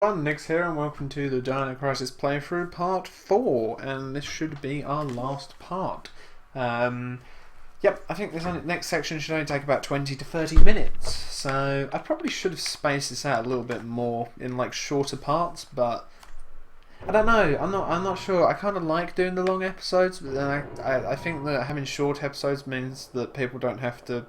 Nick's here and welcome to the Dino Crisis playthrough part 4, and this should be our last part. Yep, I think this next section should only take about 20 to 30 minutes, so I probably should have spaced this out a little bit more in like shorter parts, but I don't know, I'm not sure. I kind of like doing the long episodes, but then I think that having short episodes means that people don't have to.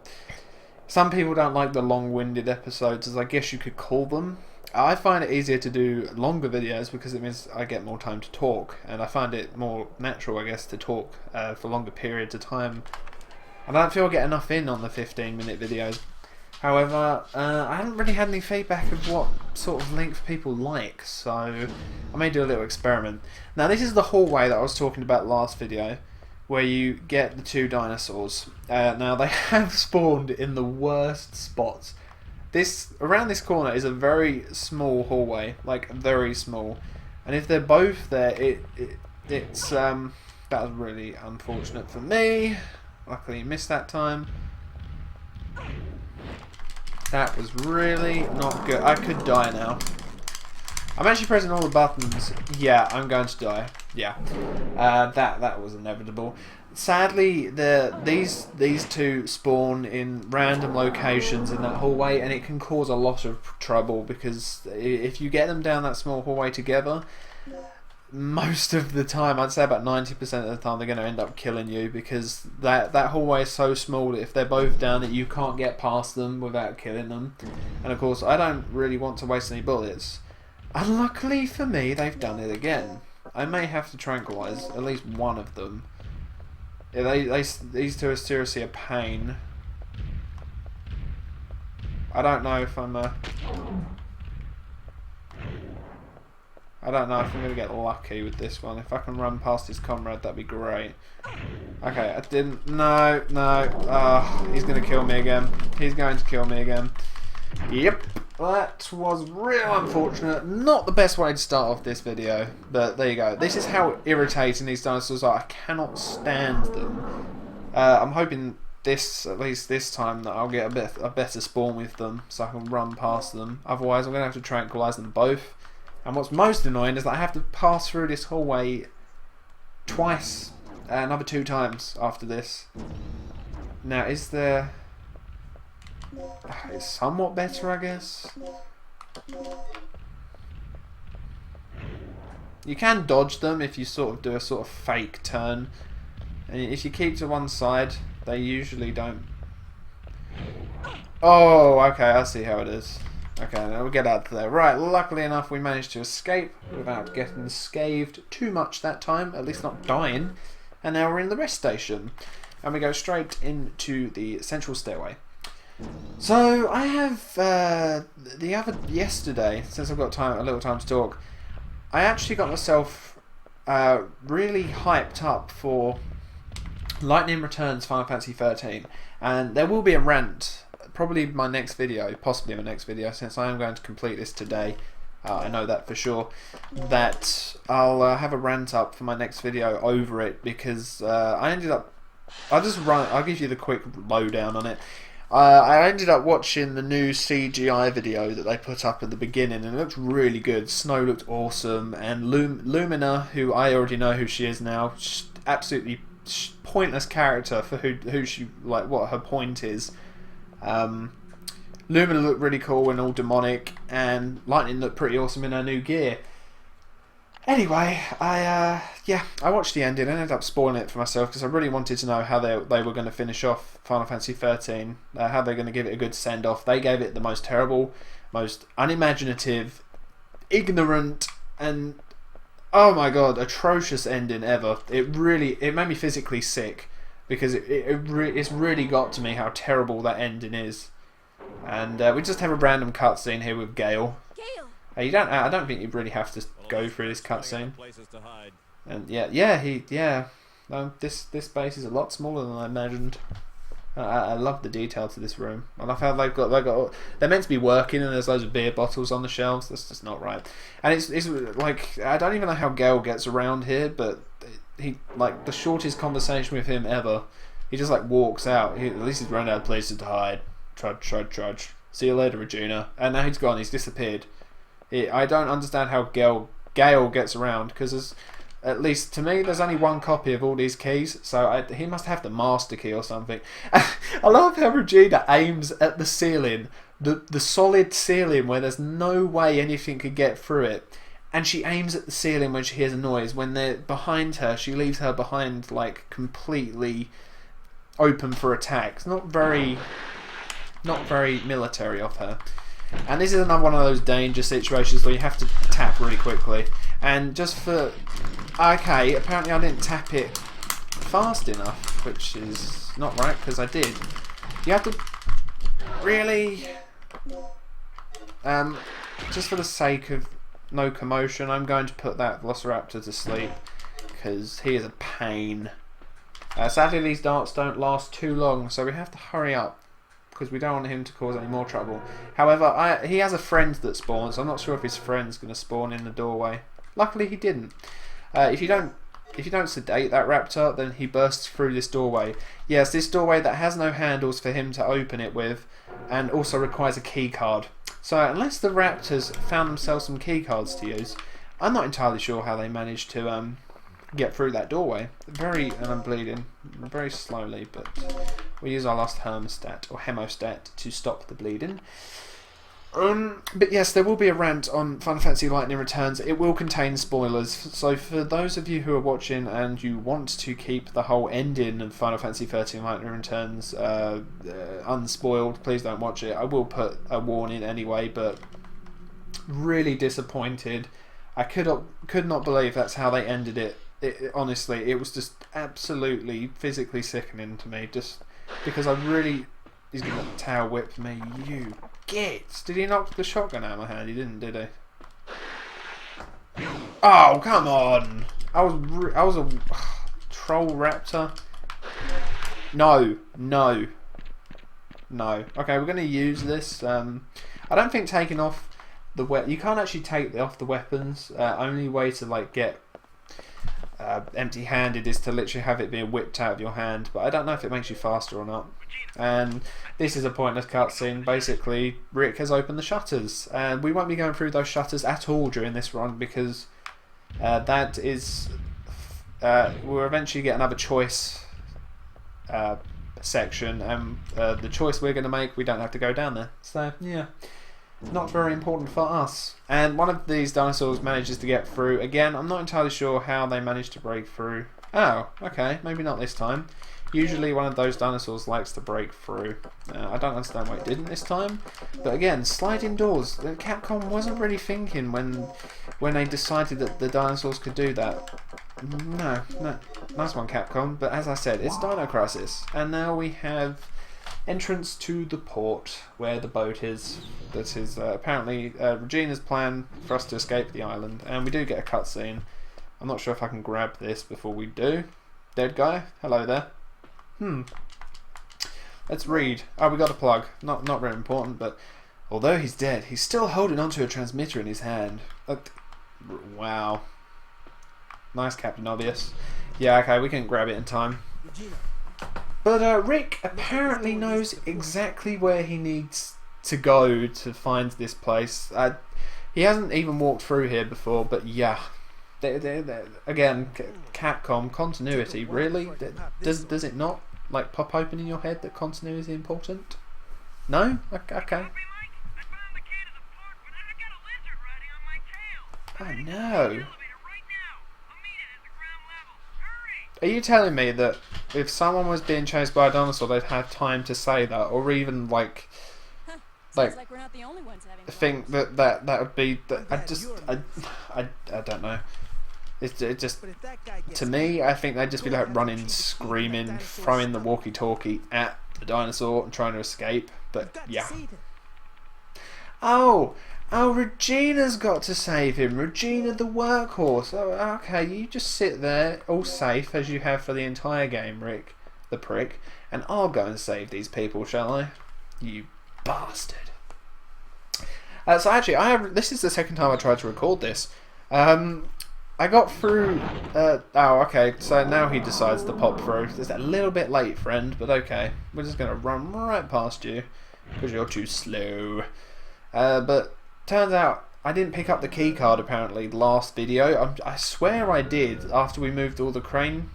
Some people don't like the long-winded episodes, as I guess you could call them. I find it easier to do longer videos because it means I get more time to talk, and I find it more natural, I guess, to talk for longer periods of time. I don't feel I get enough in on the 15-minute videos. However, I haven't really had any feedback of what sort of length people like, so I may do a little experiment. Now, this is the hallway that I was talking about last video, where you get the two dinosaurs. Now, they have spawned in the worst spots. Around this corner is a very small hallway, like very small, and if they're both there, it's that was really unfortunate for me. Luckily, you missed that time. That was really not good. I could die now. I'm actually pressing all the buttons. Yeah, I'm going to die. Yeah, that was inevitable. Sadly, these two spawn in random locations in that hallway, and it can cause a lot of trouble because if you get them down that small hallway together, most of the time, I'd say about 90% of the time, they're going to end up killing you because that hallway is so small that if they're both down it, you can't get past them without killing them. And of course, I don't really want to waste any bullets. Unluckily for me, they've done it again. I may have to tranquilize at least one of them. Yeah, these two are seriously a pain. I don't know if I'm I don't know if I'm going to get lucky with this one. If I can run past his comrade, that'd be great. Okay, I didn't. No. He's going to kill me again. He's going to kill me again. Yep. That was real unfortunate. Not the best way to start off this video, but there you go. This is how irritating these dinosaurs are. I cannot stand them. I'm hoping at least this time, that I'll get a better spawn with them, so I can run past them. Otherwise, I'm going to have to tranquilize them both. And what's most annoying is that I have to pass through this hallway twice, another 2 times after this. Now, is there... It's somewhat better, I guess. You can dodge them if you sort of do a sort of fake turn, and if you keep to one side, they usually don't. Oh, okay, I see how it is. Okay, now we'll get out of there. Right, luckily enough, we managed to escape without getting scathed too much that time, at least not dying. And now we're in the rest station, and we go straight into the central stairway. So I have yesterday, since I've got a little time to talk, I actually got myself really hyped up for Lightning Returns Final Fantasy 13, and there will be a rant, probably my next video, possibly my next video, since I am going to complete this today. I know that for sure. That I'll have a rant up for my next video over it because I ended up. I'll give you the quick lowdown on it. I ended up watching the new CGI video that they put up at the beginning, and it looked really good. Snow looked awesome, and Lumina, who I already know who she is now, absolutely pointless character for who she, like, what her point is. Lumina looked really cool and all demonic, and Lightning looked pretty awesome in her new gear. Anyway, I watched the ending and ended up spoiling it for myself because I really wanted to know how they were going to finish off Final Fantasy 13, how they're going to give it a good send-off. They gave it the most terrible, most unimaginative, ignorant, and oh my god, atrocious ending ever. It made me physically sick because it's really got to me how terrible that ending is. And we just have a random cutscene here with Gale. I don't think you really have to go through this cutscene. And this base is a lot smaller than I imagined. I love the detail to this room. I love how they're meant to be working, and there's loads of beer bottles on the shelves. That's just not right. And it's like, I don't even know how Gale gets around here, but he, like, the shortest conversation with him ever. He just like walks out. At least he's run out of places to hide. Trudge. See you later, Regina. And now he's gone. He's disappeared. I don't understand how Gale gets around, because at least to me, there's only one copy of all these keys, so he must have the master key or something. I love how Regina aims at the ceiling, the solid ceiling where there's no way anything could get through it, and she aims at the ceiling when she hears a noise. When they're behind her, she leaves her behind like completely open for attack. It's not very military of her. And this is another one of those danger situations where you have to tap really quickly. And just for... Okay, apparently I didn't tap it fast enough, which is not right, because I did. You have to... Really? Just for the sake of no commotion, I'm going to put that Velociraptor to sleep, because he is a pain. Sadly, these darts don't last too long, so we have to hurry up, because we don't want him to cause any more trouble. However, he has a friend that spawns. I'm not sure if his friend's going to spawn in the doorway. Luckily, he didn't. If you don't sedate that raptor, then he bursts through this doorway. Yes, this doorway that has no handles for him to open it with, and also requires a key card. So unless the raptors found themselves some key cards to use, I'm not entirely sure how they managed to get through that doorway. And I'm bleeding very slowly, but we use our last hemostat to stop the bleeding. But yes, there will be a rant on Final Fantasy Lightning Returns. It will contain spoilers, so for those of you who are watching and you want to keep the whole ending of Final Fantasy 13 Lightning Returns unspoiled, please don't watch it. I will put a warning anyway, but really disappointed. I could not believe that's how they ended it. Honestly, it was just absolutely physically sickening to me, just because he's going to tail whip me, you git! Did he knock the shotgun out of my hand? He didn't, did he? Oh, come on! I was a troll raptor. No. Okay, we're going to use this. I don't think taking off the you can't actually take off the weapons. Only way to like get empty-handed is to literally have it being whipped out of your hand, but I don't know if it makes you faster or not. And this is a pointless cutscene. Basically, Rick has opened the shutters, and we won't be going through those shutters at all during this run, because that is we'll eventually get another choice section, and the choice we're going to make, we don't have to go down there. So yeah, not very important for us. And one of these dinosaurs manages to get through. Again, I'm not entirely sure how they managed to break through. Oh, okay, maybe not this time. Usually one of those dinosaurs likes to break through. I don't understand why it didn't this time. But again, sliding doors. Capcom wasn't really thinking when they decided that the dinosaurs could do that. No. Nice one, Capcom. But as I said, it's Dino Crisis. And now we have entrance to the port where the boat is. That is apparently Regina's plan for us to escape the island. And we do get a cutscene. I'm not sure if I can grab this before we do. Dead guy, hello there. Let's read. Oh, we got a plug. Not very important, but although he's dead, he's still holding onto a transmitter in his hand. Wow. Nice, Captain Obvious. Yeah, okay, we can grab it in time. But Rick apparently knows exactly where he needs to go to find this place. He hasn't even walked through here before, but yeah. Again, Capcom continuity, really? Does it not like pop open in your head that continuity is important? No? Okay. Oh no. Are you telling me that if someone was being chased by a dinosaur, they'd have time to say that, or even like we're not the only ones having think that would be that? I don't know. It just, to me, I think they'd just be like running, screaming, throwing the walkie-talkie at the dinosaur and trying to escape. But yeah. Oh, Regina's got to save him. Regina the workhorse. Oh, okay, you just sit there, all safe as you have for the entire game, Rick, the prick, and I'll go and save these people, shall I? You bastard. So actually, this is the second time I tried to record this. I got through. Oh, okay. So now he decides to pop through. It's a little bit late, friend, but okay. We're just gonna run right past you because you're too slow. But turns out I didn't pick up the key card apparently last video. I swear I did after we moved all the crane,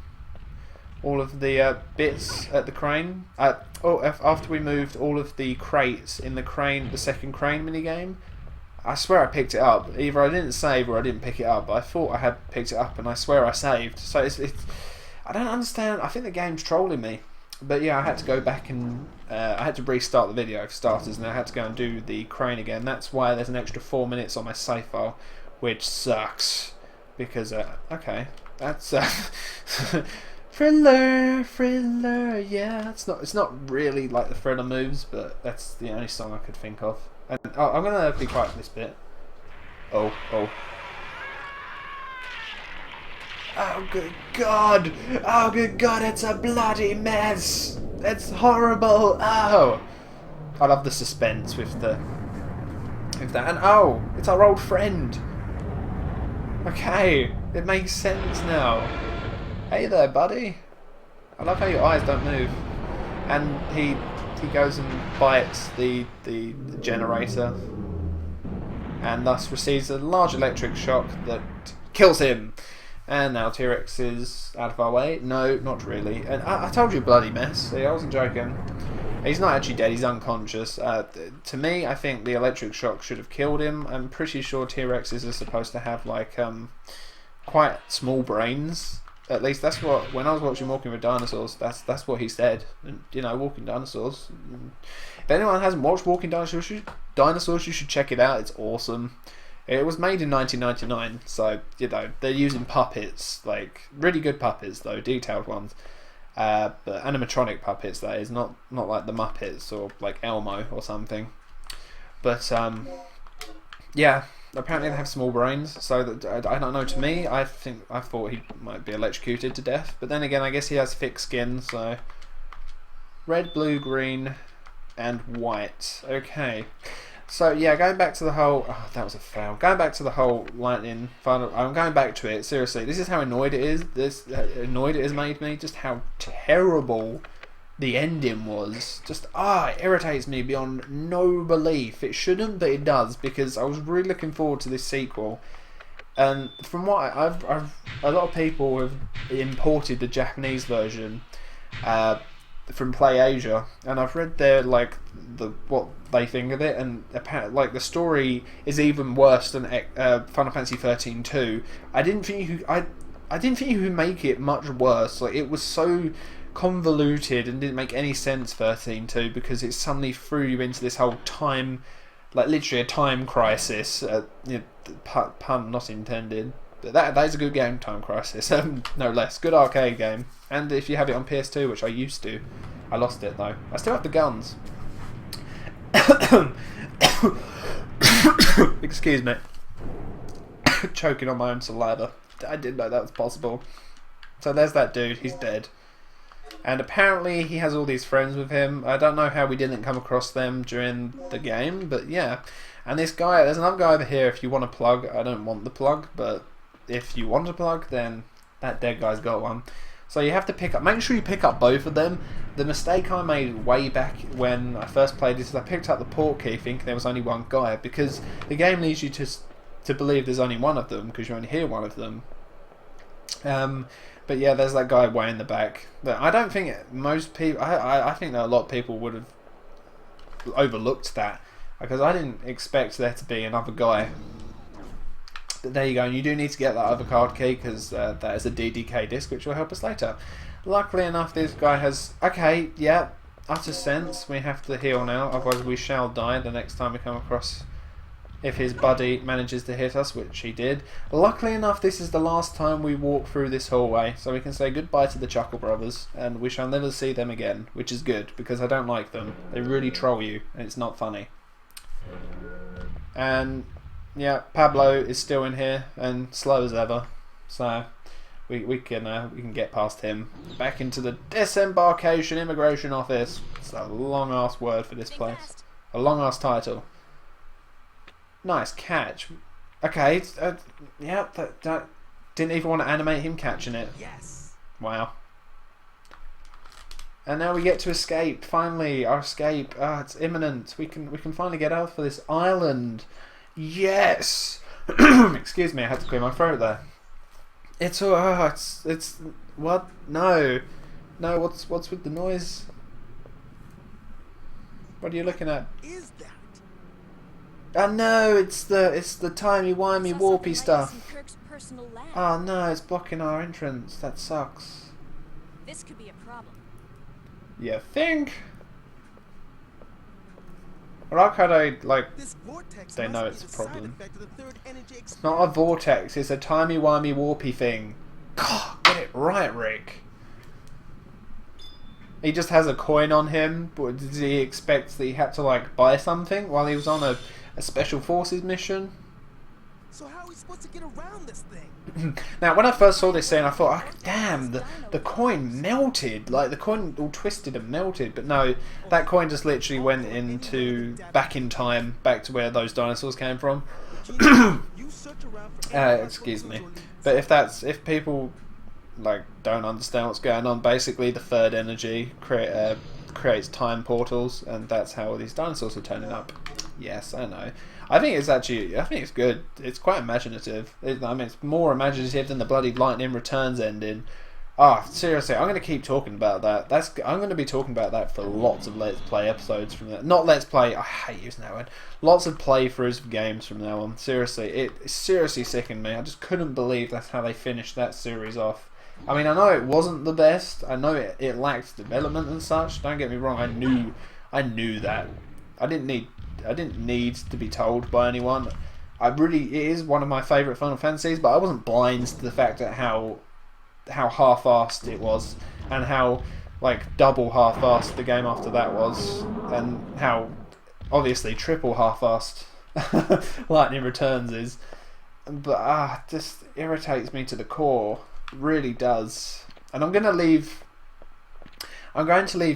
all of the bits at the crane. After we moved all of the crates in the crane, the second crane minigame. I swear I picked it up. Either I didn't save or I didn't pick it up. But I thought I had picked it up, and I swear I saved. So it's I don't understand. I think the game's trolling me. But yeah, I had to go back and I had to restart the video for starters, and I had to go and do the crane again. That's why there's an extra 4 minutes on my save file, which sucks. Because okay, that's thriller, yeah. It's not really like the Thriller moves, but that's the only song I could think of. And I'm gonna be quiet for this bit. Oh. Oh good God! Oh good God! It's a bloody mess. It's horrible. Oh, I love the suspense with that. And oh, it's our old friend. Okay, it makes sense now. Hey there, buddy. I love how your eyes don't move. And he goes and bites the generator, and thus receives a large electric shock that kills him. And now T-Rex is out of our way. No, not really. And I told you, bloody mess. See, I wasn't joking. He's not actually dead. He's unconscious. To me, I think the electric shock should have killed him. I'm pretty sure T-Rexes are supposed to have like quite small brains. At least that's what, when I was watching Walking with Dinosaurs, that's what he said. And, you know, Walking Dinosaurs. If anyone hasn't watched Walking Dinosaurs, you should check it out. It's awesome. It was made in 1999, so, you know, they're using puppets, like, really good puppets, though, detailed ones. But animatronic puppets, that is, not like the Muppets or, like, Elmo or something. But, yeah, apparently they have small brains, so that, I don't know, to me, I thought he might be electrocuted to death. But then again, I guess he has thick skin, so... Red, blue, green, and white. Okay. So yeah, going back to the whole... Oh, that was a fail. Going back to the whole lightning final... I'm going back to it, seriously. This is how annoyed it is. Annoyed it has made me. Just how terrible the ending was. Just, it irritates me beyond no belief. It shouldn't, but it does, because I was really looking forward to this sequel. And from what I've a lot of people have imported the Japanese version from Play Asia, and I've read their what they think of it, and apparently, like, the story is even worse than Final Fantasy 13-2. I didn't think you could make it much worse. Like, it was so convoluted and didn't make any sense, 13-2, because it suddenly threw you into this whole time, like literally a time crisis. You know, pun not intended. But that is a good game, Time Crisis, no less. Good arcade game. And if you have it on PS2, which I used to, I lost it though. I still have the guns. Excuse me. Choking on my own saliva. I didn't know that was possible. So there's that dude, he's dead. And apparently he has all these friends with him. I don't know how we didn't come across them during the game, but yeah. And this guy, there's another guy over here if you want a plug. I don't want the plug, but if you want a plug, then that dead guy's got one. So you have to make sure you pick up both of them. The mistake I made way back when I first played this is I picked up the port key thinking there was only one guy, because the game leads you to believe there's only one of them, because you only hear one of them. But yeah, there's that guy way in the back. But I don't think most people... I think that a lot of people would have overlooked that, because I didn't expect there to be another guy. But there you go, and you do need to get that other card key, because that is a DDK disc, which will help us later. Luckily enough, this guy has... Okay, yeah, utter sense. We have to heal now, otherwise we shall die the next time we come across... If his buddy manages to hit us, which he did. Luckily enough, this is the last time we walk through this hallway, so we can say goodbye to the Chuckle Brothers, and we shall never see them again, which is good, because I don't like them. They really troll you, and it's not funny. And... yeah, Pablo is still in here and slow as ever, so we can get past him. Back into the Disembarkation Immigration Office. It's a long ass word for this place. A long ass title. Nice catch. Okay, yeah, that didn't even want to animate him catching it. Yes. Wow. And now we get to escape. Finally, our escape. It's imminent. We can finally get out of this island. Yes. Excuse me, I had to clear my throat there. It's it's what? No, no. What's with the noise? What are you looking at? Is that? Oh no, it's the timey wimey warpy stuff. Oh no, it's blocking our entrance. That sucks. This could be a problem. You think? I like how they know it's a problem. It's not a vortex, it's a timey wimey warpy thing. God, get it right, Rick. He just has a coin on him, but does he expect that he had to like buy something while he was on a special forces mission? So how are we supposed to get around this thing? Now, when I first saw this scene, I thought, oh, damn, the coin melted. Like, the coin all twisted and melted. But no, that coin just literally went into back in time, back to where those dinosaurs came from. Excuse me. But if people like don't understand what's going on, basically the third energy creates time portals, and that's how these dinosaurs are turning up. Yes, I know. I think it's good. It's quite imaginative. I mean, it's more imaginative than the bloody Lightning Returns ending. Ah, seriously, I'm going to keep talking about that. I'm going to be talking about that for lots of Let's Play episodes from that. Not Let's Play, I hate using that word. Lots of playthroughs of games from now on. Seriously, it seriously sickened me. I just couldn't believe that's how they finished that series off. I mean, I know it wasn't the best. I know it lacked development and such. Don't get me wrong. I knew that. I didn't need to be told by anyone. It is one of my favourite Final Fantasies, but I wasn't blind to the fact that how half-assed it was, and how like double half-assed the game after that was, and how obviously triple half-assed Lightning Returns is. But just irritates me to the core. It really does. And I'm going to leave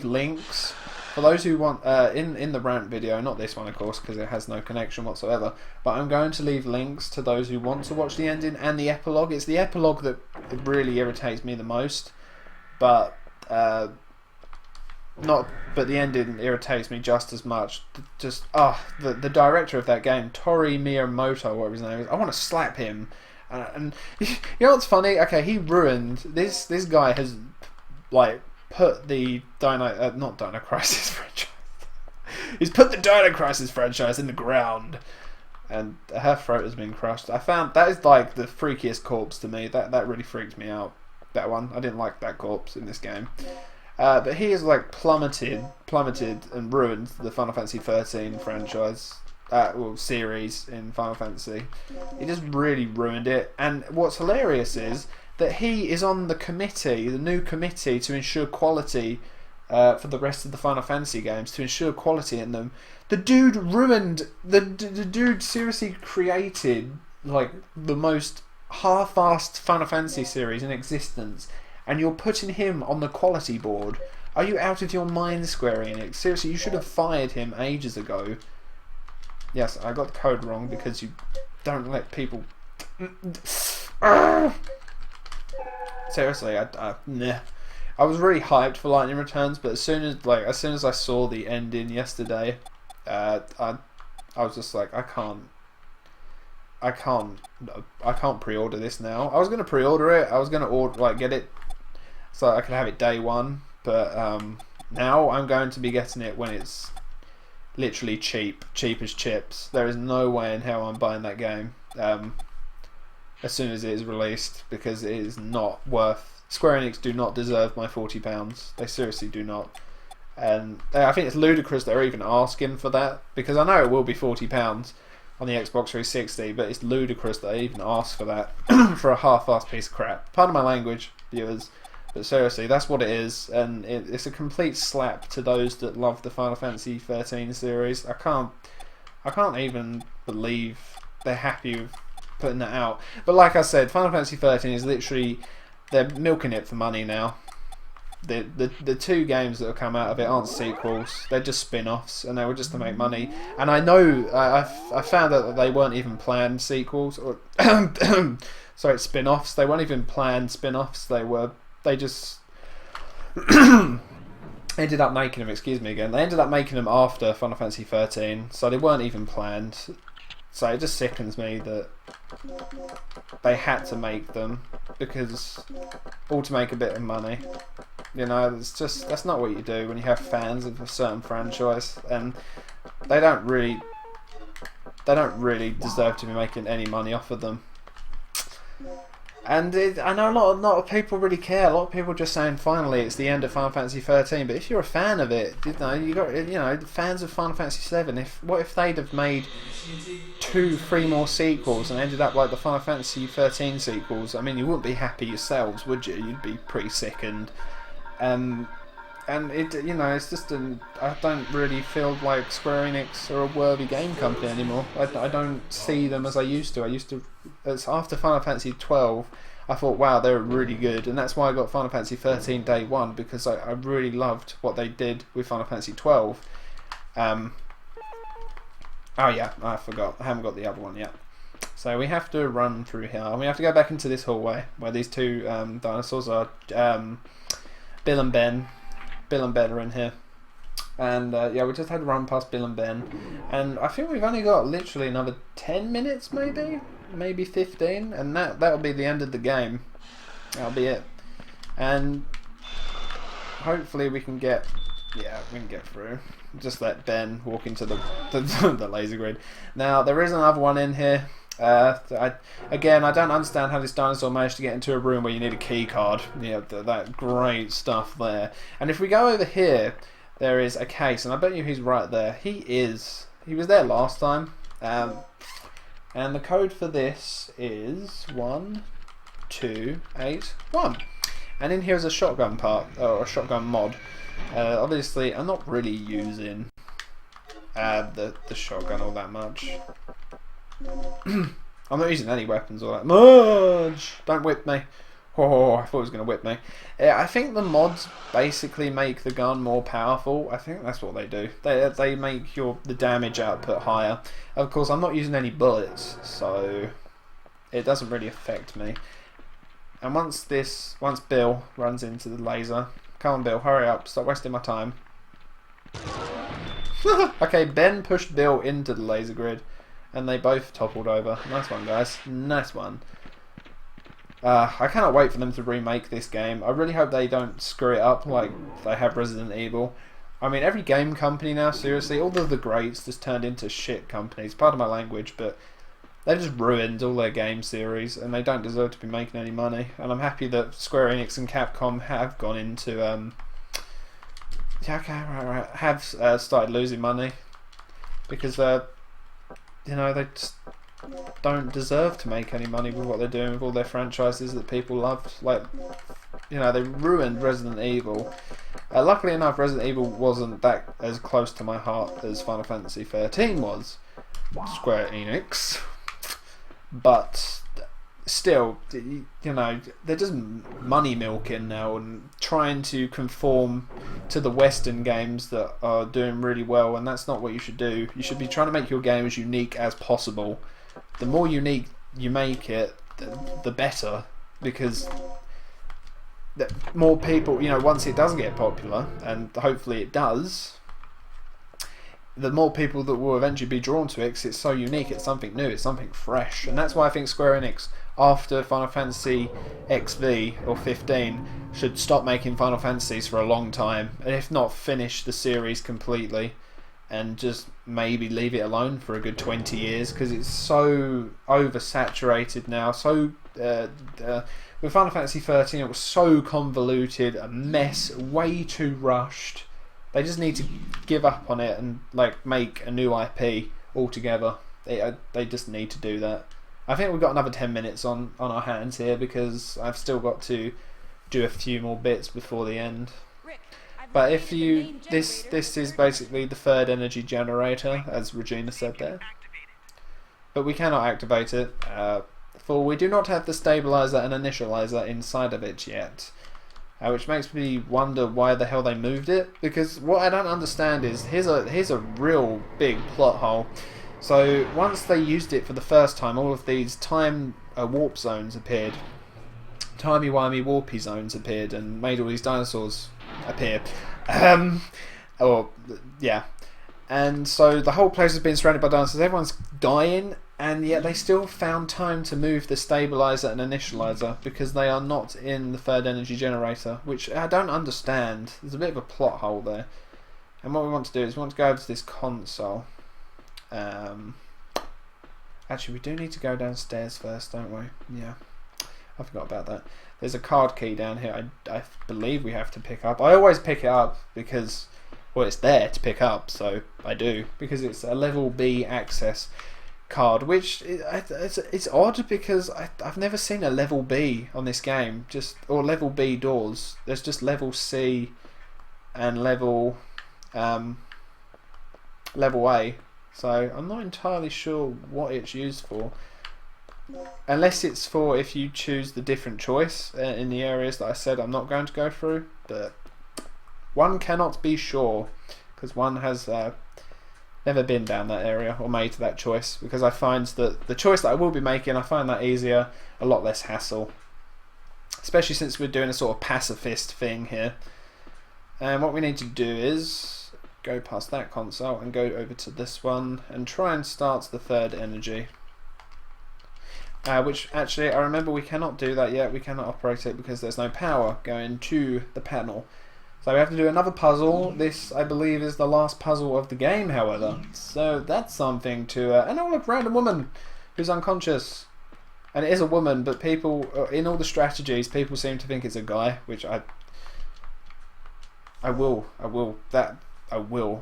links for those who want, in the rant video, not this one of course because it has no connection whatsoever, but I'm going to leave links to those who want to watch the ending and the epilogue. It's the epilogue that really irritates me the most, but the ending irritates me just as much. The director of that game, Tori Miyamoto, whatever his name is, I want to slap him. And you know what's funny? Okay, he ruined this guy has like put the not Dino Crisis franchise. He's put the Dino Crisis franchise in the ground, and her throat has been crushed. I found that is like the freakiest corpse to me. That really freaked me out. That one, I didn't like that corpse in this game. But he has like plummeted and ruined the Final Fantasy 13 franchise. Series in Final Fantasy. He just really ruined it. And what's hilarious is that he is on the new committee to ensure quality for the rest of the Final Fantasy games, to ensure quality in them. The dude ruined the dude seriously created like the most half-assed Final Fantasy series in existence, and you're putting him on the quality board. Are you out of your mind, Square Enix? Seriously, you should have fired him ages ago. Yes, I got the code wrong because you don't let people. Seriously, I was really hyped for Lightning Returns, but as soon as I saw the ending yesterday, I was just like, I can't pre-order this now. I was gonna pre-order it. I was gonna get it so I could have it day one, but now I'm going to be getting it when it's literally cheap as chips. There is no way in hell I'm buying that game as soon as it is released, because it is not worth. Square Enix do not deserve my £40. They seriously do not. And I think it's ludicrous they're even asking for that, because I know it will be £40 on the Xbox 360, but it's ludicrous that they even ask for that for a half-assed piece of crap. Pardon my language, viewers. But seriously, that's what it is, and it's a complete slap to those that love the Final Fantasy 13 series. I can't even believe they're happy with putting that out. But like I said, Final Fantasy 13 is literally, they're milking it for money now. The two games that have come out of it aren't sequels; they're just spin-offs, and they were just to make money. And I know I found out that they weren't even planned sequels, or sorry, spin-offs. They weren't even planned spin-offs. They just ended up making them. Excuse me again. They ended up making them after Final Fantasy 13, so they weren't even planned. So it just sickens me that they had to make them because all to make a bit of money. You know, that's not what you do when you have fans of a certain franchise, and they don't really deserve to be making any money off of them. And I know a lot of people really care. A lot of people are just saying finally it's the end of Final Fantasy 13. But if you're a fan of it, you got fans of Final Fantasy 7. What if they'd have made 2-3 more sequels and ended up like the Final Fantasy 13 sequels? I mean, you wouldn't be happy yourselves, would you? You'd be pretty sickened. And it, it's just I don't really feel like Square Enix are a worthy game company anymore. I don't see them as I used to. After Final Fantasy 12, I thought, wow, they're really good, and that's why I got Final Fantasy 13 day one, because I really loved what they did with Final Fantasy 12. Oh yeah, I forgot. I haven't got the other one yet. So we have to run through here. We have to go back into this hallway where these two dinosaurs are. Bill and Ben. Bill and Ben are in here, and yeah, we just had to run past Bill and Ben, and I think we've only got literally another 10 minutes, maybe 15, and that'll be the end of the game. That'll be it, and hopefully we can get through. Just let Ben walk into the laser grid. Now there is another one in here. I don't understand how this dinosaur managed to get into a room where you need a key card. Yeah, that great stuff there. And if we go over here, there is a case, and I bet you he's right there. He was there last time. And the code for this is 1281. And in here is a shotgun part, or a shotgun mod. Obviously, I'm not really using the shotgun all that much. I'm not using any weapons all that much. Don't whip me. Oh, I thought it was going to whip me. I think the mods basically make the gun more powerful. I think that's what they do. They make the damage output higher. Of course, I'm not using any bullets, so it doesn't really affect me. And once Bill runs into the laser, come on Bill, hurry up, stop wasting my time. Okay, Ben pushed Bill into the laser grid, and they both toppled over. Nice one, guys. Nice one. I cannot wait for them to remake this game. I really hope they don't screw it up like they have Resident Evil. I mean, every game company now, seriously, all of the greats just turned into shit companies. Pardon my language, but they've just ruined all their game series, and they don't deserve to be making any money. And I'm happy that Square Enix and Capcom have gone into have started losing money, because they just don't deserve to make any money with what they're doing with all their franchises that people loved. Like, they ruined Resident Evil. Luckily enough, Resident Evil wasn't that as close to my heart as Final Fantasy 13 was. Square Enix. But still, they're just money milking now and trying to conform to the Western games that are doing really well, and that's not what you should do. You should be trying to make your game as unique as possible. The more unique you make it, the better, because more people, once it does get popular, and hopefully it does, the more people that will eventually be drawn to it, because it's so unique, it's something new, it's something fresh. And that's why I think Square Enix, after Final Fantasy XV or 15, should stop making Final Fantasies for a long time, and if not, finish the series completely and just maybe leave it alone for a good 20 years, because it's so oversaturated now. So with Final Fantasy 13, it was so convoluted, a mess, way too rushed. They just need to give up on it and make a new IP altogether. They just need to do that. I think we've got another 10 minutes on our hands here, because I've still got to do a few more bits before the end. But if this is basically the third energy generator, as Regina said there. But we cannot activate it, for we do not have the stabilizer and initializer inside of it yet. Which makes me wonder why the hell they moved it, because what I don't understand is, here's a real big plot hole. So once they used it for the first time, all of these time warp zones appeared. Timey-wimey warpy zones appeared and made all these dinosaurs appear. And so the whole place has been surrounded by dinosaurs. Everyone's dying, and yet they still found time to move the stabilizer and initializer because they are not in the third energy generator, which I don't understand. There's a bit of a plot hole there. And what we want to do is we want to go over to this console. Actually, we do need to go downstairs first, don't we? Yeah, I forgot about that. There's a card key down here I believe we have to pick up. I always pick it up because, well, it's there to pick up, so I do. Because it's a level B access card, which it's odd because I've never seen a level B on this game, or level B doors. There's just level C and level A. So I'm not entirely sure what it's used for. Unless it's for if you choose the different choice in the areas that I said I'm not going to go through. But one cannot be sure because one has never been down that area or made that choice, because I find that the choice that I will be making, I find that easier, a lot less hassle. Especially since we're doing a sort of pacifist thing here. And what we need to do is go past that console and go over to this one and try and start the third energy. Which actually, I remember we cannot do that yet. We cannot operate it because there's no power going to the panel. So we have to do another puzzle. This, I believe, is the last puzzle of the game, however. So that's something to... and oh, look, random woman who's unconscious. And it is a woman, but people, in all the strategies, people seem to think it's a guy, which I will.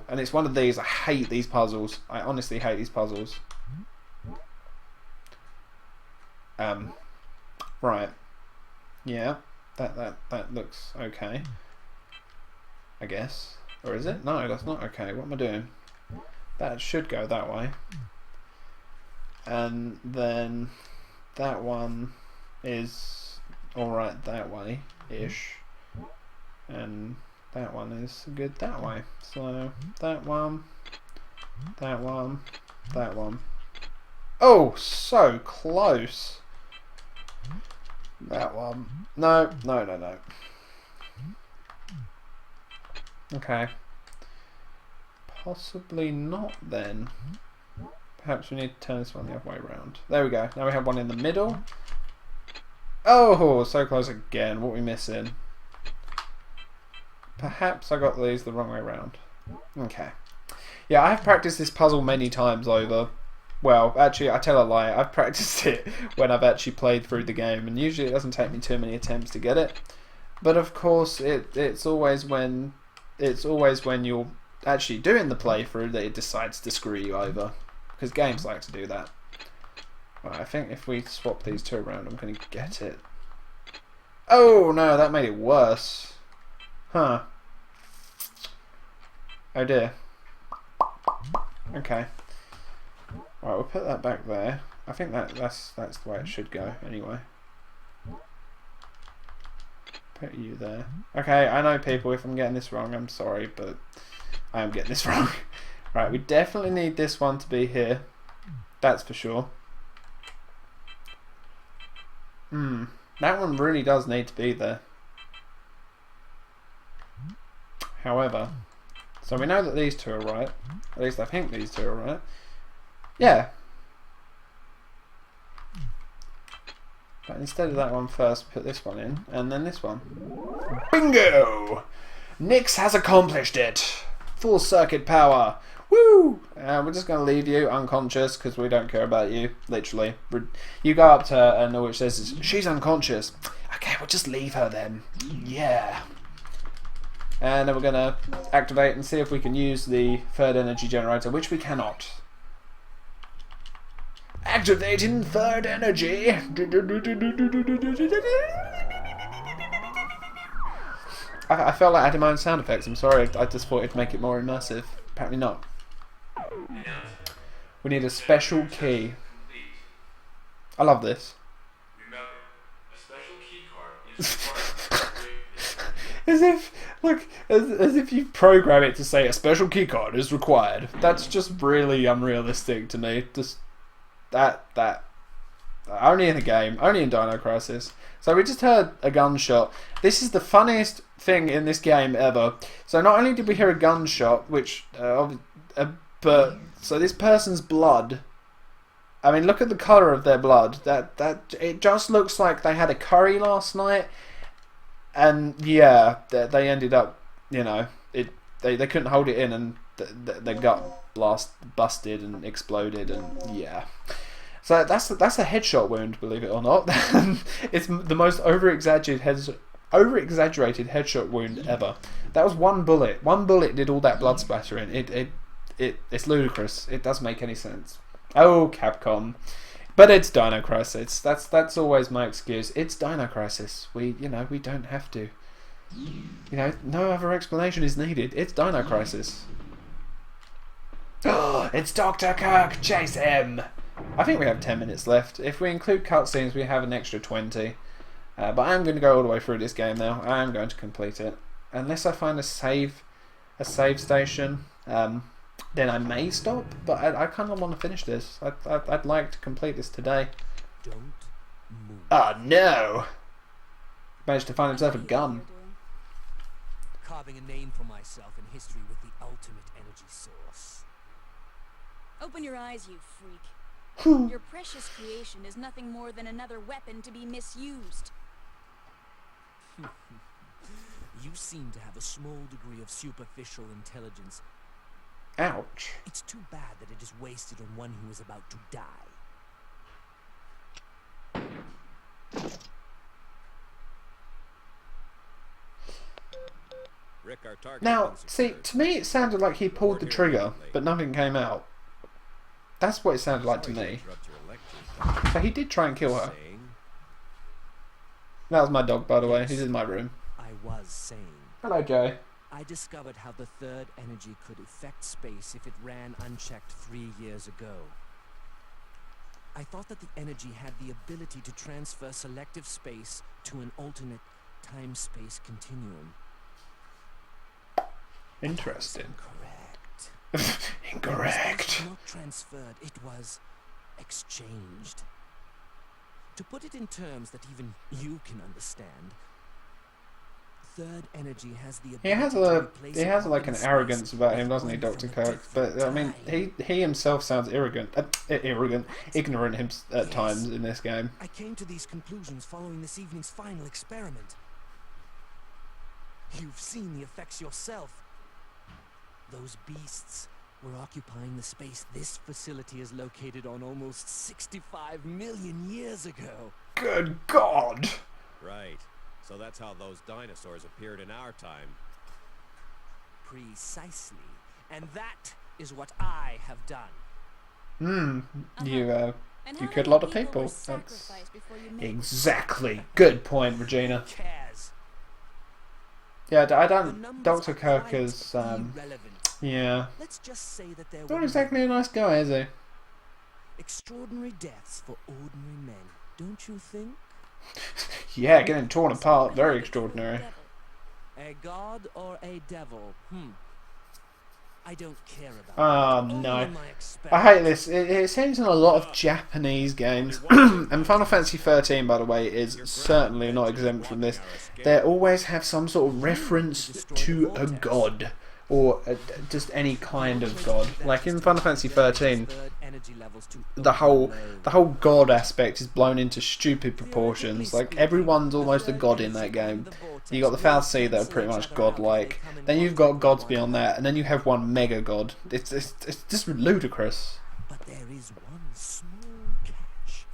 And it's one of these, I hate these puzzles. I honestly hate these puzzles. Right. Yeah, that looks okay, I guess. Or is it? No, that's not okay. What am I doing? That should go that way. And then that one is alright that way-ish. And that one is good that way. So that one, that one, that one. Oh, so close. That one. No. Okay. Possibly not then. Perhaps we need to turn this one the other way around. There we go. Now we have one in the middle. Oh, so close again. What are we missing? Perhaps I got these the wrong way around. Okay. Yeah, I have practiced this puzzle many times over. Well, actually, I tell a lie. I've practiced it when I've actually played through the game, and usually it doesn't take me too many attempts to get it. But of course, it's always when you're actually doing the playthrough that it decides to screw you over, because games like to do that. Right, I think if we swap these two around, I'm going to get it. Oh no, that made it worse. Huh. Oh dear. Okay. Right, we'll put that back there. I think that's the way it should go anyway. Put you there. Okay, I know people, if I'm getting this wrong, I'm sorry, but I am getting this wrong. Right, we definitely need this one to be here. That's for sure. That one really does need to be there. However, so we know that these two are right. At least I think these two are right. Yeah. But instead of that one first, put this one in, and then this one. Bingo! Nix has accomplished it! Full circuit power! Woo! We're just going to leave you unconscious, because we don't care about you, literally. You go up to her, and all it says is, she's unconscious. Okay, we'll just leave her then. Yeah. And then we're going to activate and see if we can use the third energy generator, which we cannot. Activating third energy. I felt like adding my own sound effects. I'm sorry. I just thought it'd make it more immersive. Apparently not. We need a special key. I love this. Remember, a special key card is required. As if, look, as if you program it to say a special key card is required. That's just really unrealistic to me. Just that only in the game, only in Dino Crisis. So we just heard a gunshot. This is the funniest thing in this game ever. So not only did we hear a gunshot, which but so this person's blood I mean, look at the colour of their blood. That it just looks like they had a curry last night, and yeah, they ended up, you know, they couldn't hold it in, and their gut busted and exploded, and yeah. So that's a headshot wound, believe it or not. It's the most over-exaggerated headshot wound ever. That was one bullet. One bullet did all that blood splattering. It's ludicrous. It doesn't make any sense. Oh, Capcom. But it's Dino Crisis. That's always my excuse. It's Dino Crisis. We don't have to. No other explanation is needed. It's Dino Crisis. Oh, it's Dr. Kirk. Chase him. I think we have 10 minutes left. If we include cutscenes, we have an extra 20. But I'm going to go all the way through this game now. I'm going to complete it. Unless I find a save station, then I may stop. But I kind of want to finish this. I'd like to complete this today. Don't move. Oh no! Managed to find himself a gun. Carving a name for myself in history with the ultimate energy source. Open your eyes, you freak. Your precious creation is nothing more than another weapon to be misused. You seem to have a small degree of superficial intelligence. Ouch. It's too bad that it is wasted on one who is about to die. Rick, our target Now, has been see, secured. to me it sounded like he pulled the trigger, but nothing came out. That's what it sounded like to Sorry me. interrupt your lecture, So he did try and kill her. saying, That was my dog, by the way. He's in my room. I was saying. Hello, Joe. I discovered how the third energy could affect space if it ran unchecked 3 years ago. I thought that the energy had the ability to transfer selective space to an alternate time-space continuum. Interesting. Correct. Incorrect. Space was not transferred, it was exchanged. To put it in terms that even you can understand, third energy has the ability He has to replace like an in arrogance space about him, with doesn't he, one Dr. from a Kirk? But I different mean, time. he himself sounds ignorant at times in this game. I came to these conclusions following this evening's final experiment. You've seen the effects yourself. Those beasts were occupying the space this facility is located on almost 65 million years ago. Good God! right. So that's how those dinosaurs appeared in our time. Precisely. And that is what I have done. You And you how killed a many lot of were people. That's sacrificed before you made exactly. Good point, Regina. Who cares? Yeah, I The don't. numbers Dr. are Kirk quite is irrelevant. yeah, Let's just say that there not were exactly a nice guy, is he? extraordinary deaths for ordinary men, don't you think? Yeah, getting torn apart, Spoken very like a true extraordinary. devil. A god or a devil? I don't care about Oh that. Only no. in my I experiment. hate this. It seems in a lot of Japanese games, and Final Fantasy 13, by the way, is certainly not exempt from this. They always have some sort of reference to a god, or just any kind of god. Like in Final Fantasy 13, the whole god aspect is blown into stupid proportions. Like everyone's almost a god in that game. You got the Fal'Cie that are pretty much godlike. Then you've got gods beyond that, and then you have one mega god. It's just ludicrous. But there is one small catch.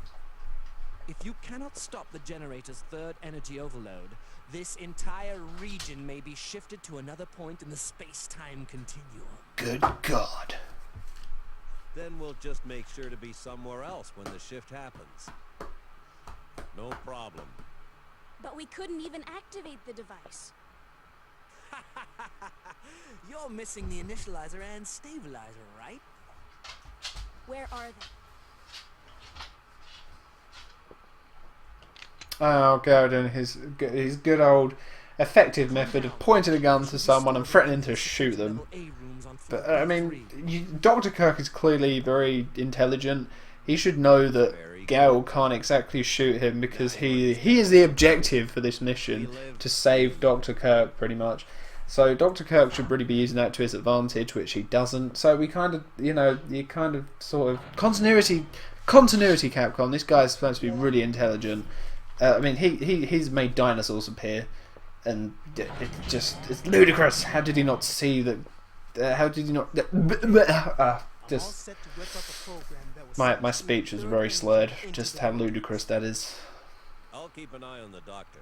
If you cannot stop the generator's third energy overload, this entire region may be shifted to another point in the space-time continuum. Good God. Then we'll just make sure to be somewhere else when the shift happens. No problem. But we couldn't even activate the device. You're missing the initializer and stabilizer, right? Where are they? Oh, Garden, his good old effective method of pointing a gun to someone and threatening to shoot them. But I mean, Dr. Kirk is clearly very intelligent. He should know that Gale can't exactly shoot him because he is the objective for this mission, to save Dr. Kirk, pretty much. So Dr. Kirk should really be using that to his advantage, which he doesn't. So we kind of, you kind of sort of continuity Continuity, Capcom. This guy's supposed to be really intelligent. I mean, he's made dinosaurs appear, and it's ludicrous. How did he not see that? How did he not? Just my speech was very slurred. Just how ludicrous that is. I'll keep an eye on the doctor.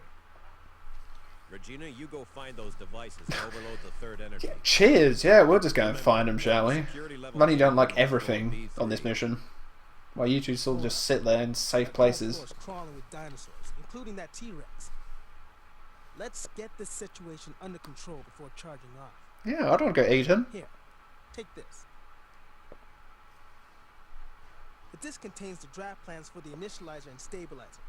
Regina, you go find those devices and overload the third energy. Yeah, cheers. Yeah, we'll just go and find them, shall we? Money don't like everything on this mission. Well, you two sort of just sit there in safe places. Crawling with dinosaurs, including that T-Rex. Let's get this situation under control before charging off. Yeah, I don't want to go eat him. Here, take this. The disc contains the draft plans for the initializer and stabilizer.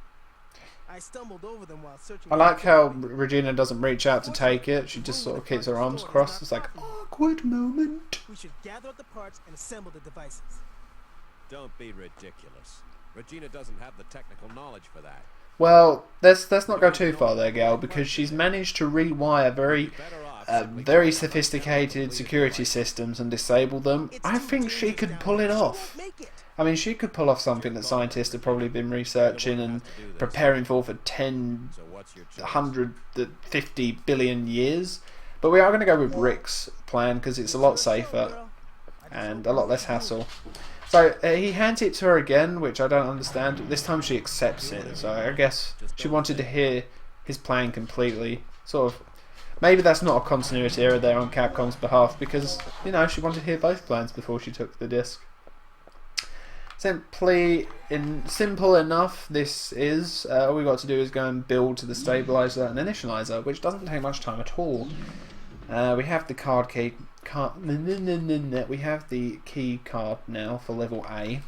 I stumbled over them while searching. I like how Regina doesn't reach out to take it. She just sort of keeps her arms crossed. It's like, awkward moment. We should gather up the parts and assemble the devices. Don't be ridiculous. Regina doesn't have the technical knowledge for that. Well, let's not go too far there, gal, because she's managed to rewire very sophisticated security systems and disable them. I think she could pull it off. I mean, she could pull off something that scientists have probably been researching and preparing for 10, 150 billion years. But we are going to go with Rick's plan because it's a lot safer and a lot less hassle. So he hands it to her again, which I don't understand. This time she accepts it, so I guess she wanted to hear his plan completely. Sort of, maybe that's not a continuity error there on Capcom's behalf because, you know, she wanted to hear both plans before she took the disc. Simple enough this is. All we've got to do is go and build to the stabilizer and initializer, which doesn't take much time at all. We have the card key. We have the key card now for level A.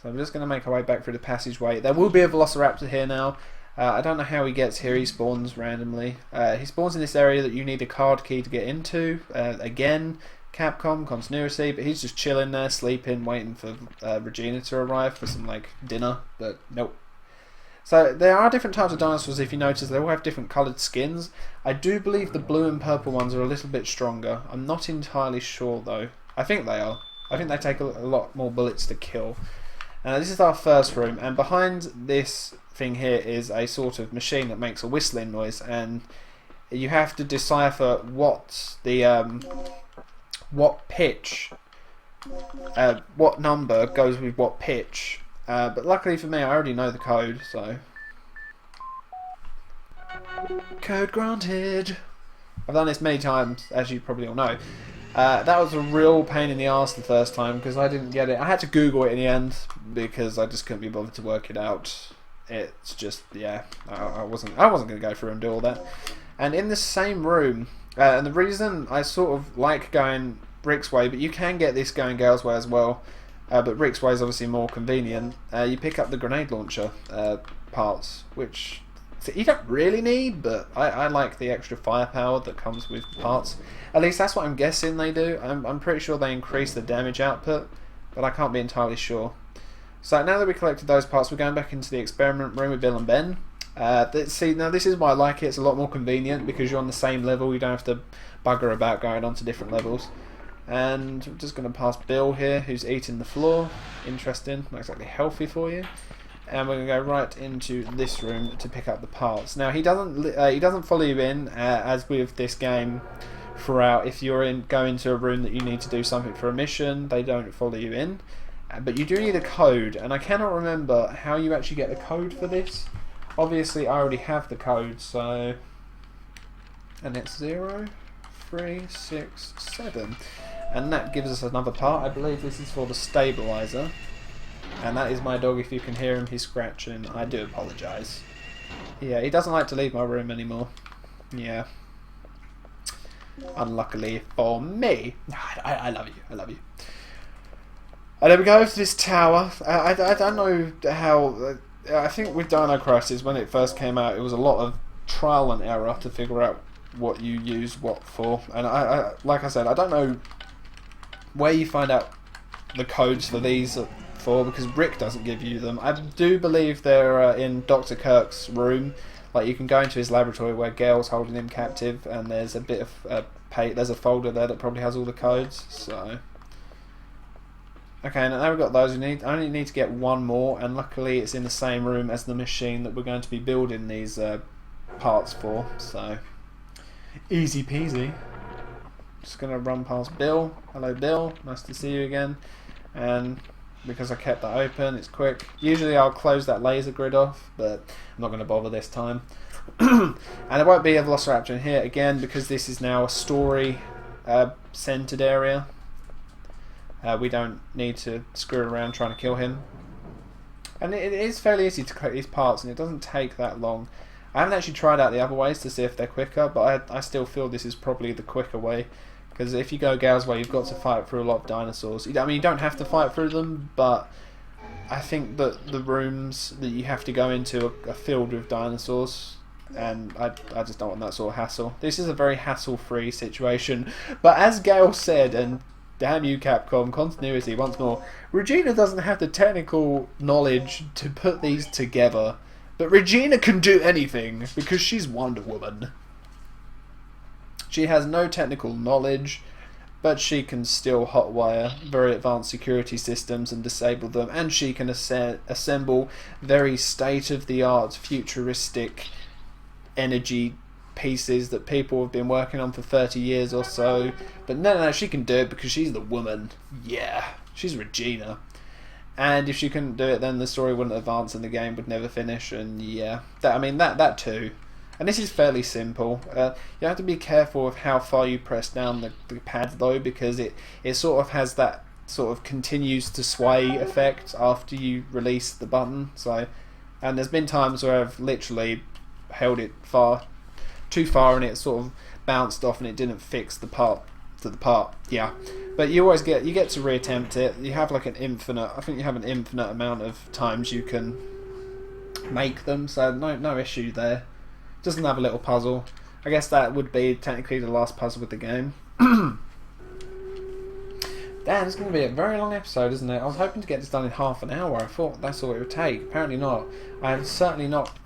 So I'm just going to make our way back through the passageway. There will be a Velociraptor here now. I don't know how he gets here. He spawns randomly. He spawns in this area that you need a card key to get into. Again, Capcom continuity, but he's just chilling there, sleeping, waiting for Regina to arrive for some like dinner. But nope. So there are different types of dinosaurs. If you notice, they all have different coloured skins. I do believe the blue and purple ones are a little bit stronger. I'm not entirely sure though. I think they are. I think they take a lot more bullets to kill. This is our first room, and behind this thing here is a sort of machine that makes a whistling noise, and you have to decipher what the what pitch, what number goes with what pitch. But luckily for me, I already know the code, so code granted. I've done this many times, as you probably all know. That was a real pain in the arse the first time because I didn't get it. I had to Google it in the end because I just couldn't be bothered to work it out. It's just, yeah, I wasn't going to go through and do all that. And in the same room, and the reason I sort of like going Rick's way, but you can get this going Gale's way as well. But Rick's way is obviously more convenient. You pick up the grenade launcher parts, which you don't really need, but I like the extra firepower that comes with parts. At least that's what I'm guessing they do. I'm pretty sure they increase the damage output, but I can't be entirely sure. So now that we collected those parts, we're going back into the experiment room with Bill and Ben. See, now this is why I like it. It's a lot more convenient because you're on the same level. You don't have to bugger about going on to different levels. And we're just going to pass Bill here, who's eating the floor. Interesting, not exactly healthy for you. And we're going to go right into this room to pick up the parts. Now he doesn't follow you in as with this game throughout. If you're go into a room that you need to do something for a mission, they don't follow you in. But you do need a code, and I cannot remember how you actually get the code for this. Obviously, I already have the code, so and it's 0367. And that gives us another part. I believe this is for the stabilizer. And that is my dog. If you can hear him, he's scratching. I do apologise. Yeah, he doesn't like to leave my room anymore. Yeah. Unluckily for me. I love you. I love you. And then we go over to this tower. I don't know how... I think with Dino Crisis, when it first came out, it was a lot of trial and error to figure out what you use what for. And like I said, I don't know where you find out the codes for these for, because Rick doesn't give you them. I do believe they're in Dr. Kirk's room. Like, you can go into his laboratory where Gale's holding him captive, and there's a bit of there's a folder there that probably has all the codes. So Okay, now we've got those. I only need to get one more, and luckily it's in the same room as the machine that we're going to be building these parts for. So easy peasy. Just gonna run past Bill. Hello, Bill. Nice to see you again. And because I kept that open, it's quick. Usually I'll close that laser grid off, but I'm not going to bother this time. And there won't be a Velociraptor in here again because this is now a story centered area. We don't need to screw around trying to kill him. And it is fairly easy to collect these parts, and it doesn't take that long. I haven't actually tried out the other ways to see if they're quicker, but I still feel this is probably the quicker way. Because if you go Gal's way, you've got to fight through a lot of dinosaurs. I mean, you don't have to fight through them, but I think that the rooms that you have to go into are filled with dinosaurs, and I just don't want that sort of hassle. This is a very hassle-free situation. But as Gale said, and damn you Capcom, continuity once more, Regina doesn't have the technical knowledge to put these together. But Regina can do anything, because she's Wonder Woman. She has no technical knowledge, but she can still hotwire very advanced security systems and disable them, and she can assemble very state-of-the-art, futuristic energy pieces that people have been working on for 30 years or so. But no, she can do it because she's the woman. Yeah, she's Regina. And if she couldn't do it, then the story wouldn't advance and the game would never finish, and yeah, that too. And this is fairly simple. You have to be careful of how far you press down the pad though, because it sort of has that sort of continues to sway effect after you release the button. So, and there's been times where I've literally held it too far and it sort of bounced off and it didn't fix the part to the part. Yeah, but you always get to reattempt it. You have like an infinite. I think you have an infinite amount of times you can make them. So no issue there. Just another little puzzle. I guess that would be technically the last puzzle with the game. Damn, it's going to be a very long episode, isn't it? I was hoping to get this done in half an hour. I thought that's all it would take. Apparently not. I have certainly not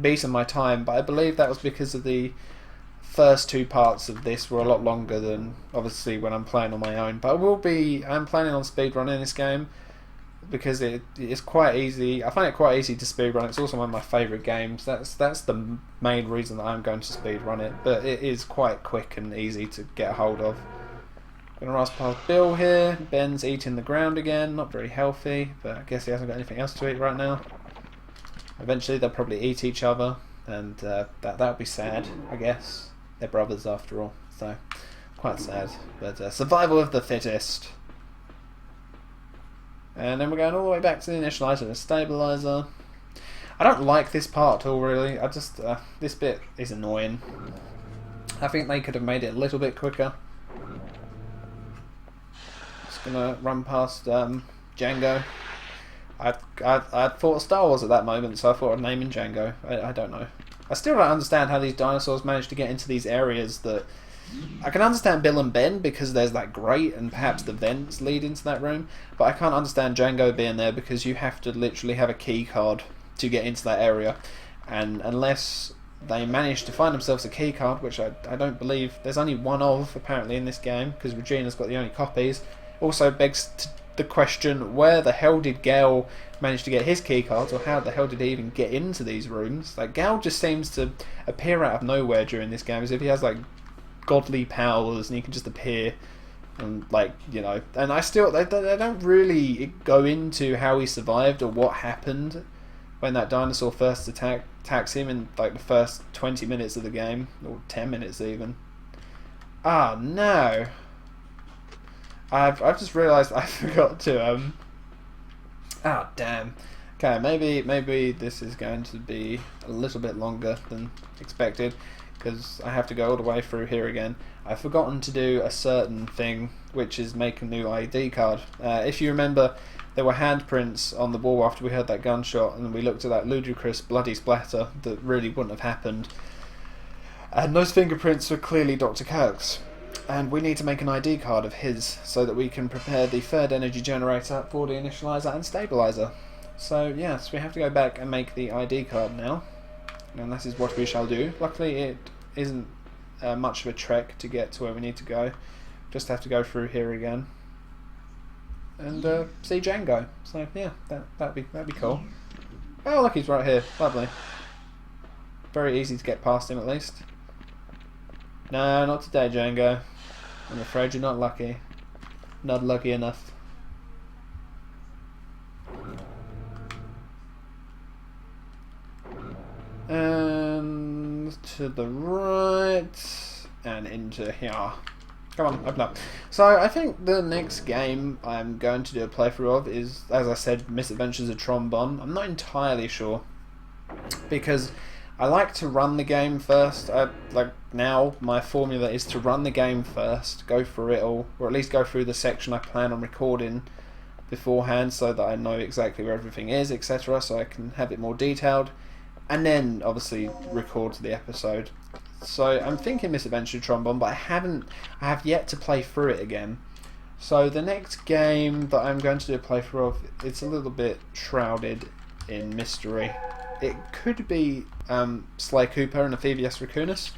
beaten my time, but I believe that was because of the first two parts of this were a lot longer than obviously when I'm playing on my own. But I'm planning on speedrunning this game, because it's quite easy. I find it quite easy to speedrun. It's also one of my favourite games. That's the main reason that I'm going to speedrun it. But it is quite quick and easy to get a hold of. Gonna rush past Bill here. Ben's eating the ground again. Not very healthy, but I guess he hasn't got anything else to eat right now. Eventually they'll probably eat each other, and that would be sad, I guess. They're brothers after all, so quite sad. But survival of the fittest. And then we're going all the way back to the initializer and the stabilizer. I don't like this part at all, really. I just this bit is annoying. I think they could have made it a little bit quicker. Just gonna run past Django. I thought of Star Wars at that moment, so I thought I'd name him Django. I don't know. I still don't understand how these dinosaurs managed to get into these areas that... I can understand Bill and Ben because there's that grate and perhaps the vents lead into that room, but I can't understand Django being there because you have to literally have a key card to get into that area, and unless they manage to find themselves a key card, which I don't believe there's only one of apparently in this game because Regina's got the only copies, also begs the question, where the hell did Gale manage to get his key cards, or how the hell did he even get into these rooms? Like, Gale just seems to appear out of nowhere during this game, as if he has like godly powers and he can just appear and, like, you know, and they don't really go into how he survived or what happened when that dinosaur first attacks him in like the first 20 minutes of the game, or 10 minutes even. Ah, no, I've just realised I forgot to ah, damn. Okay, maybe this is going to be a little bit longer than expected, because I have to go all the way through here again. I've forgotten to do a certain thing, which is make a new ID card. If you remember, there were handprints on the wall after we heard that gunshot, and we looked at that ludicrous bloody splatter that really wouldn't have happened. And those fingerprints were clearly Dr. Kirk's. And we need to make an ID card of his, so that we can prepare the third energy generator for the initializer and stabilizer. So yes, we have to go back and make the ID card now. And this is what we shall do. Luckily it isn't much of a trek to get to where we need to go. Just have to go through here again. and see Django. So yeah, that'd be cool. Oh look, he's right here. Lovely. Very easy to get past him at least. No, not today, Django. I'm afraid you're not lucky. Not lucky enough. And to the right, and into here. Come on, open up. So I think the next game I'm going to do a playthrough of is, as I said, Misadventures of Trombone. I'm not entirely sure, because I like to run the game first. Now my formula is to run the game first, go through it all, or at least go through the section I plan on recording beforehand, so that I know exactly where everything is, etc., so I can have it more detailed, and then obviously record the episode. So I'm thinking Misadventure Trombone, but I have yet to play through it again. So the next game that I'm going to do a playthrough of, it's a little bit shrouded in mystery. It could be Sly Cooper and Amphibious Raccoonus.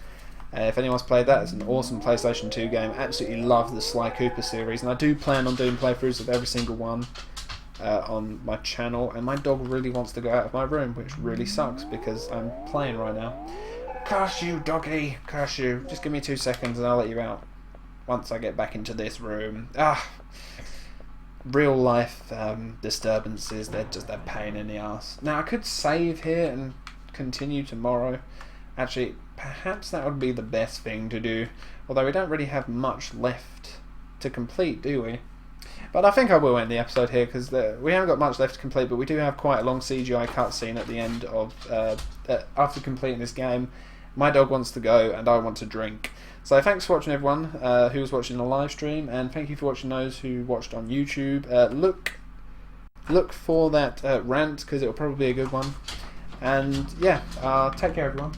If anyone's played that, it's an awesome PlayStation 2 game. Absolutely love the Sly Cooper series, and I do plan on doing playthroughs of every single one on my channel. And my dog really wants to go out of my room, which really sucks because I'm playing right now. Curse you, doggy! Curse you! Just give me 2 seconds and I'll let you out. Once I get back into this room. Real life disturbances, they're just a pain in the ass. Now I could save here and continue tomorrow. Actually, perhaps that would be the best thing to do. Although we don't really have much left to complete, do we? But I think I will end the episode here, because we haven't got much left to complete, but we do have quite a long CGI cutscene at the end of after completing this game. My dog wants to go, and I want to drink. So thanks for watching, everyone who was watching the live stream, and thank you for watching those who watched on YouTube. Look for that rant, because it'll probably be a good one. And yeah, take care, everyone.